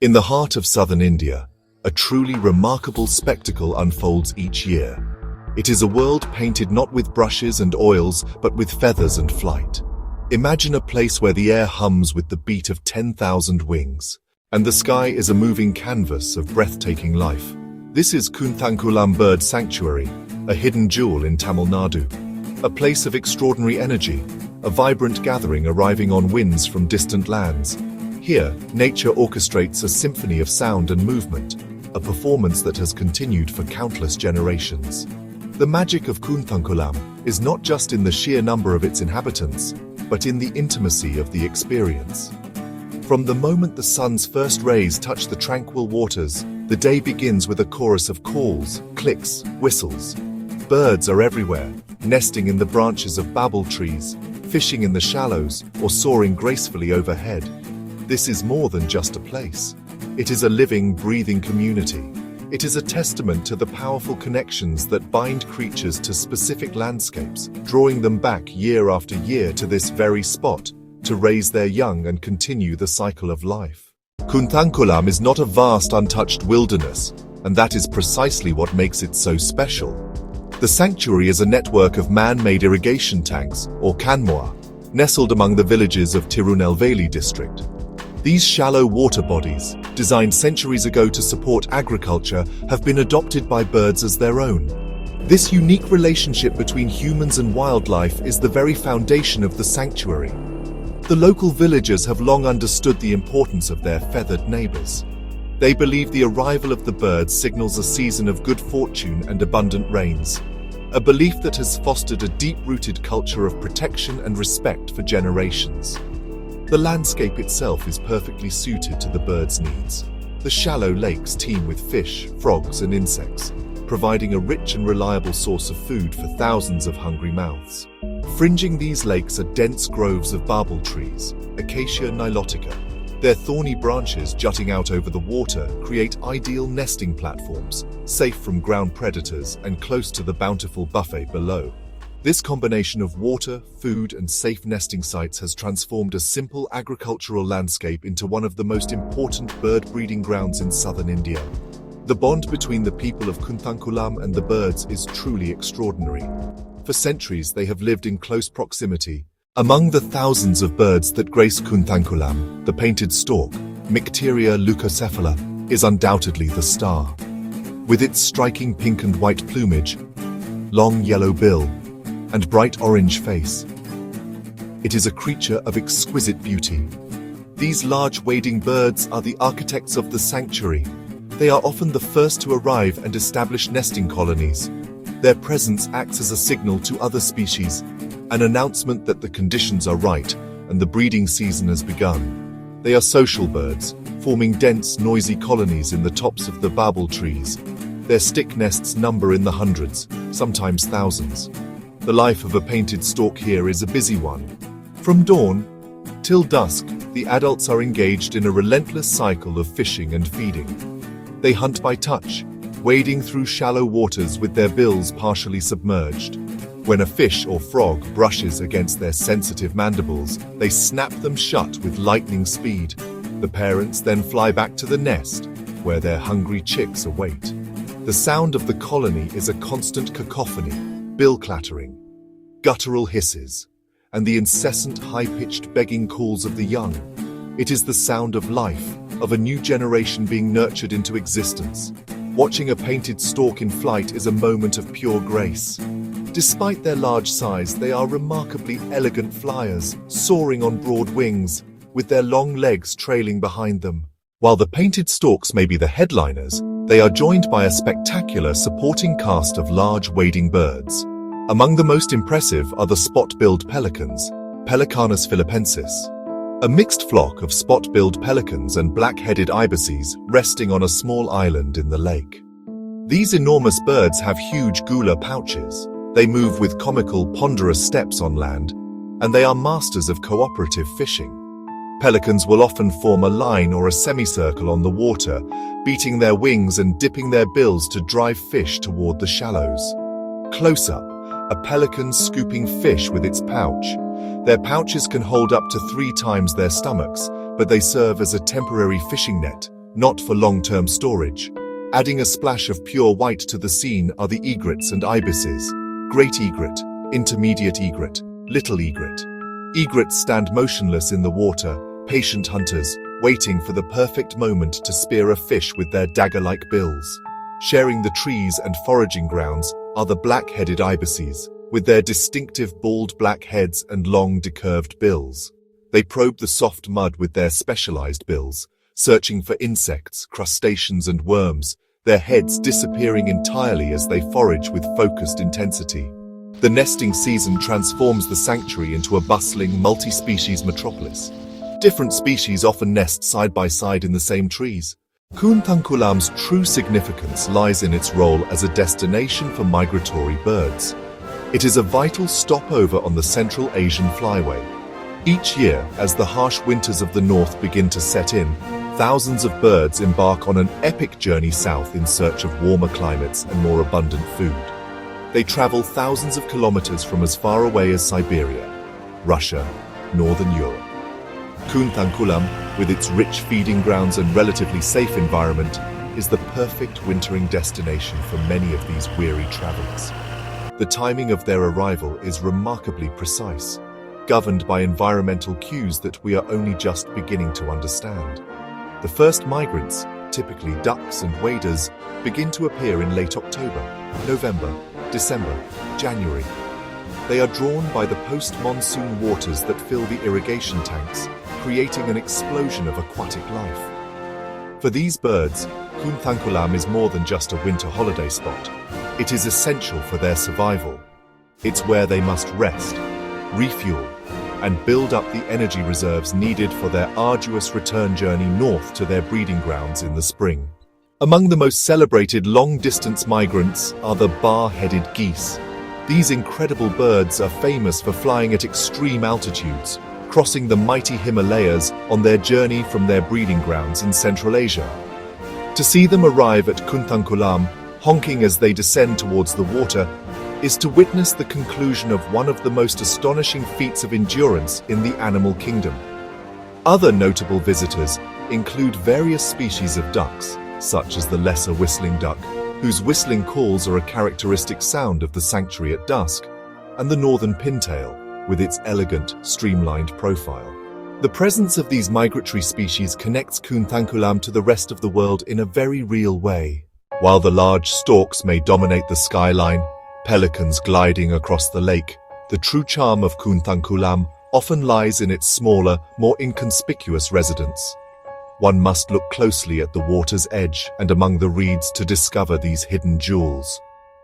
In the heart of southern India, a truly remarkable spectacle unfolds each year. It is a world painted not with brushes and oils, but with feathers and flight. Imagine a place where the air hums with the beat of 10,000 wings, and the sky is a moving canvas of breathtaking life. This is Koonthankulam Bird Sanctuary, a hidden jewel in Tamil Nadu. A place of extraordinary energy, a vibrant gathering arriving on winds from distant lands. Here, nature orchestrates a symphony of sound and movement, a performance that has continued for countless generations. The magic of Koonthankulam is not just in the sheer number of its inhabitants, but in the intimacy of the experience. From the moment the sun's first rays touch the tranquil waters, the day begins with a chorus of calls, clicks, whistles. Birds are everywhere, nesting in the branches of babel trees, fishing in the shallows, or soaring gracefully overhead. This is more than just a place. It is a living, breathing community. It is a testament to the powerful connections that bind creatures to specific landscapes, drawing them back year after year to this very spot to raise their young and continue the cycle of life. Koonthankulam is not a vast, untouched wilderness, and that is precisely what makes it so special. The sanctuary is a network of man-made irrigation tanks, or kanmoa, nestled among the villages of Tirunelveli district. These shallow water bodies, designed centuries ago to support agriculture, have been adopted by birds as their own. This unique relationship between humans and wildlife is the very foundation of the sanctuary. The local villagers have long understood the importance of their feathered neighbors. They believe the arrival of the birds signals a season of good fortune and abundant rains, a belief that has fostered a deep-rooted culture of protection and respect for generations. The landscape itself is perfectly suited to the birds' needs. The shallow lakes teem with fish, frogs, and insects, providing a rich and reliable source of food for thousands of hungry mouths. Fringing these lakes are dense groves of babel trees, Acacia nilotica. Their thorny branches jutting out over the water create ideal nesting platforms, safe from ground predators and close to the bountiful buffet below. This combination of water, food, and safe nesting sites has transformed a simple agricultural landscape into one of the most important bird breeding grounds in southern India. The bond between the people of Koonthankulam and the birds is truly extraordinary. For centuries, they have lived in close proximity. Among the thousands of birds that grace Koonthankulam, the painted stork, Mycteria leucocephala, is undoubtedly the star. With its striking pink and white plumage, long yellow bill, and bright orange face, it is a creature of exquisite beauty. These large wading birds are the architects of the sanctuary. They are often the first to arrive and establish nesting colonies. Their presence acts as a signal to other species, an announcement that the conditions are right and the breeding season has begun. They are social birds, forming dense, noisy colonies in the tops of the babel trees. Their stick nests number in the hundreds, sometimes thousands. The life of a painted stork here is a busy one. From dawn till dusk, the adults are engaged in a relentless cycle of fishing and feeding. They hunt by touch, wading through shallow waters with their bills partially submerged. When a fish or frog brushes against their sensitive mandibles, they snap them shut with lightning speed. The parents then fly back to the nest, where their hungry chicks await. The sound of the colony is a constant cacophony, bill clattering, guttural hisses, and the incessant high-pitched begging calls of the young. It is the sound of life, of a new generation being nurtured into existence. Watching a painted stork in flight is a moment of pure grace. Despite their large size, they are remarkably elegant flyers, soaring on broad wings, with their long legs trailing behind them. While the painted storks may be the headliners, they are joined by a spectacular supporting cast of large wading birds. Among the most impressive are the spot-billed pelicans, Pelecanus philippensis, a mixed flock of spot-billed pelicans and black-headed ibises resting on a small island in the lake. These enormous birds have huge gular pouches. They move with comical, ponderous steps on land, and they are masters of cooperative fishing. Pelicans will often form a line or a semicircle on the water, beating their wings and dipping their bills to drive fish toward the shallows. Close up, a pelican scooping fish with its pouch. Their pouches can hold up to 3 times their stomachs, but they serve as a temporary fishing net, not for long-term storage. Adding a splash of pure white to the scene are the egrets and ibises, great egret, intermediate egret, little egret. Egrets stand motionless in the water, patient hunters, waiting for the perfect moment to spear a fish with their dagger-like bills. Sharing the trees and foraging grounds are the black-headed ibises, with their distinctive bald black heads and long decurved bills. They probe the soft mud with their specialized bills, searching for insects, crustaceans and worms, their heads disappearing entirely as they forage with focused intensity. The nesting season transforms the sanctuary into a bustling, multi-species metropolis. Different species often nest side by side in the same trees. Koonthankulam's true significance lies in its role as a destination for migratory birds. It is a vital stopover on the Central Asian flyway. Each year, as the harsh winters of the north begin to set in, thousands of birds embark on an epic journey south in search of warmer climates and more abundant food. They travel thousands of kilometers from as far away as Siberia, Russia, northern Europe. Koonthankulam, with its rich feeding grounds and relatively safe environment, is the perfect wintering destination for many of these weary travelers. The timing of their arrival is remarkably precise, governed by environmental cues that we are only just beginning to understand. The first migrants, typically ducks and waders, begin to appear in late October, November, December, January. They are drawn by the post-monsoon waters that fill the irrigation tanks, creating an explosion of aquatic life. For these birds, Koonthankulam is more than just a winter holiday spot. It is essential for their survival. It's where they must rest, refuel, and build up the energy reserves needed for their arduous return journey north to their breeding grounds in the spring. Among the most celebrated long-distance migrants are the bar-headed geese. These incredible birds are famous for flying at extreme altitudes, crossing the mighty Himalayas on their journey from their breeding grounds in Central Asia. To see them arrive at Koonthankulam, honking as they descend towards the water, is to witness the conclusion of one of the most astonishing feats of endurance in the animal kingdom. Other notable visitors include various species of ducks, such as the lesser whistling duck, whose whistling calls are a characteristic sound of the sanctuary at dusk, and the northern pintail, with its elegant, streamlined profile. The presence of these migratory species connects Koonthankulam to the rest of the world in a very real way. While the large storks may dominate the skyline, pelicans gliding across the lake, the true charm of Koonthankulam often lies in its smaller, more inconspicuous residents. One must look closely at the water's edge and among the reeds to discover these hidden jewels.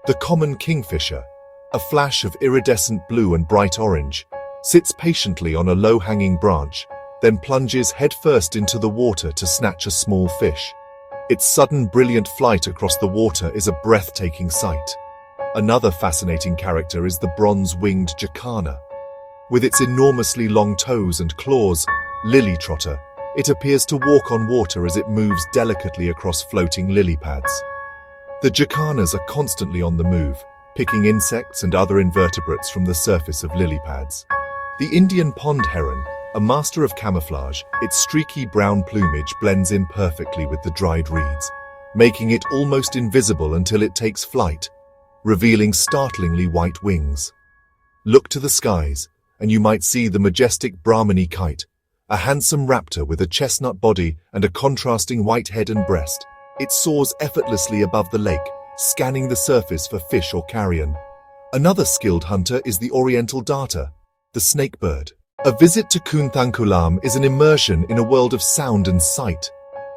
The common kingfisher, a flash of iridescent blue and bright orange, sits patiently on a low-hanging branch, then plunges headfirst into the water to snatch a small fish. Its sudden brilliant flight across the water is a breathtaking sight. Another fascinating character is the bronze-winged Jacana. With its enormously long toes and claws, lily trotter, it appears to walk on water as it moves delicately across floating lily pads. The jacanas are constantly on the move, picking insects and other invertebrates from the surface of lily pads. The Indian pond heron, a master of camouflage, its streaky brown plumage blends in perfectly with the dried reeds, making it almost invisible until it takes flight, revealing startlingly white wings. Look to the skies, and you might see the majestic Brahminy kite, a handsome raptor with a chestnut body and a contrasting white head and breast. It soars effortlessly above the lake, scanning the surface for fish or carrion. Another skilled hunter is the Oriental Darter, the snakebird. A visit to Koonthankulam is an immersion in a world of sound and sight.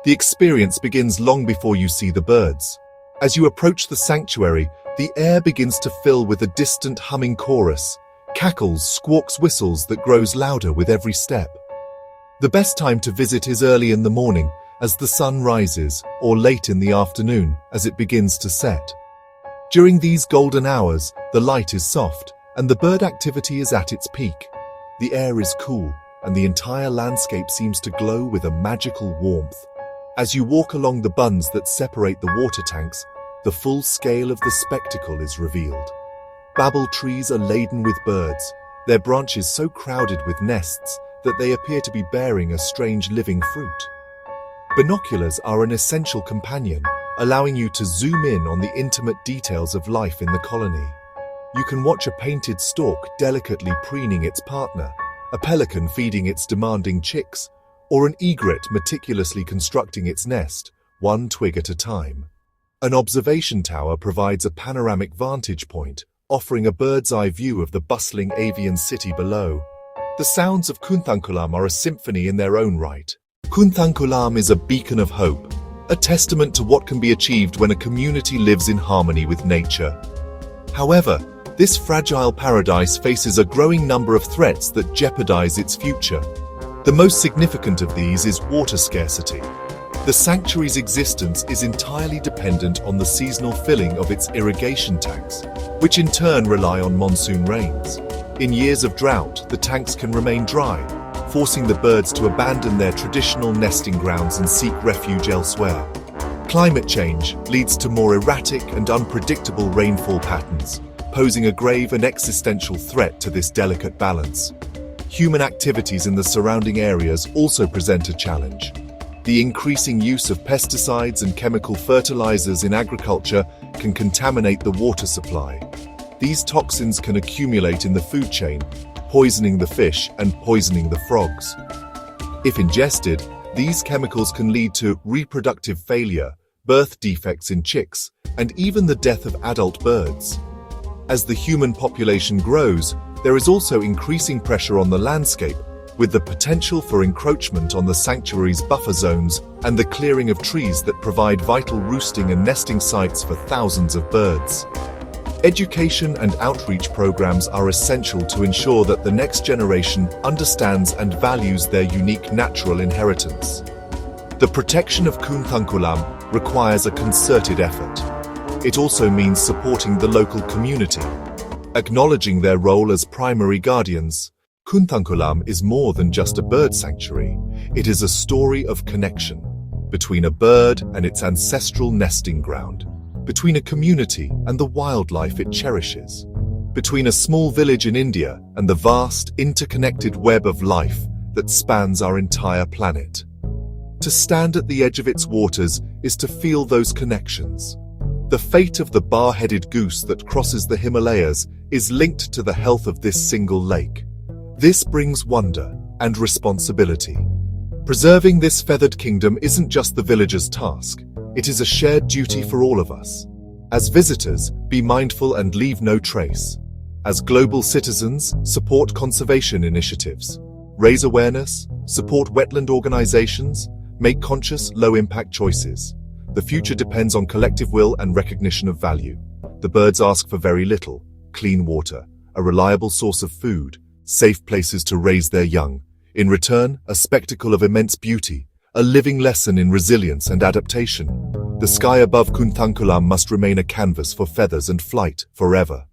The experience begins long before you see the birds. As you approach the sanctuary, the air begins to fill with a distant humming chorus, cackles, squawks, whistles that grows louder with every step. The best time to visit is early in the morning, as the sun rises, or late in the afternoon, as it begins to set. During these golden hours, the light is soft, and the bird activity is at its peak. The air is cool, and the entire landscape seems to glow with a magical warmth. As you walk along the bunds that separate the water tanks, the full scale of the spectacle is revealed. Babel trees are laden with birds, their branches so crowded with nests that they appear to be bearing a strange living fruit. Binoculars are an essential companion, allowing you to zoom in on the intimate details of life in the colony. You can watch a painted stork delicately preening its partner, a pelican feeding its demanding chicks, or an egret meticulously constructing its nest, one twig at a time. An observation tower provides a panoramic vantage point, offering a bird's-eye view of the bustling avian city below. The sounds of Koonthankulam are a symphony in their own right. Koonthankulam is a beacon of hope, a testament to what can be achieved when a community lives in harmony with nature. However, this fragile paradise faces a growing number of threats that jeopardize its future. The most significant of these is water scarcity. The sanctuary's existence is entirely dependent on the seasonal filling of its irrigation tanks, which in turn rely on monsoon rains. In years of drought, the tanks can remain dry, forcing the birds to abandon their traditional nesting grounds and seek refuge elsewhere. Climate change leads to more erratic and unpredictable rainfall patterns, posing a grave and existential threat to this delicate balance. Human activities in the surrounding areas also present a challenge. The increasing use of pesticides and chemical fertilizers in agriculture can contaminate the water supply. These toxins can accumulate in the food chain, poisoning the fish and poisoning the frogs. If ingested, these chemicals can lead to reproductive failure, birth defects in chicks, and even the death of adult birds. As the human population grows, there is also increasing pressure on the landscape, with the potential for encroachment on the sanctuary's buffer zones and the clearing of trees that provide vital roosting and nesting sites for thousands of birds. Education and outreach programs are essential to ensure that the next generation understands and values their unique natural inheritance. The protection of Koonthankulam requires a concerted effort. It also means supporting the local community. Acknowledging their role as primary guardians, Koonthankulam is more than just a bird sanctuary. It is a story of connection between a bird and its ancestral nesting ground, between a community and the wildlife it cherishes, between a small village in India and the vast, interconnected web of life that spans our entire planet. To stand at the edge of its waters is to feel those connections. The fate of the bar-headed goose that crosses the Himalayas is linked to the health of this single lake. This brings wonder and responsibility. Preserving this feathered kingdom isn't just the villagers' task. It is a shared duty for all of us. As visitors, be mindful and leave no trace. As global citizens, support conservation initiatives. Raise awareness, support wetland organizations, make conscious, low-impact choices. The future depends on collective will and recognition of value. The birds ask for very little: clean water, a reliable source of food, safe places to raise their young. In return, a spectacle of immense beauty, a living lesson in resilience and adaptation. The sky above Koonthankulam must remain a canvas for feathers and flight forever.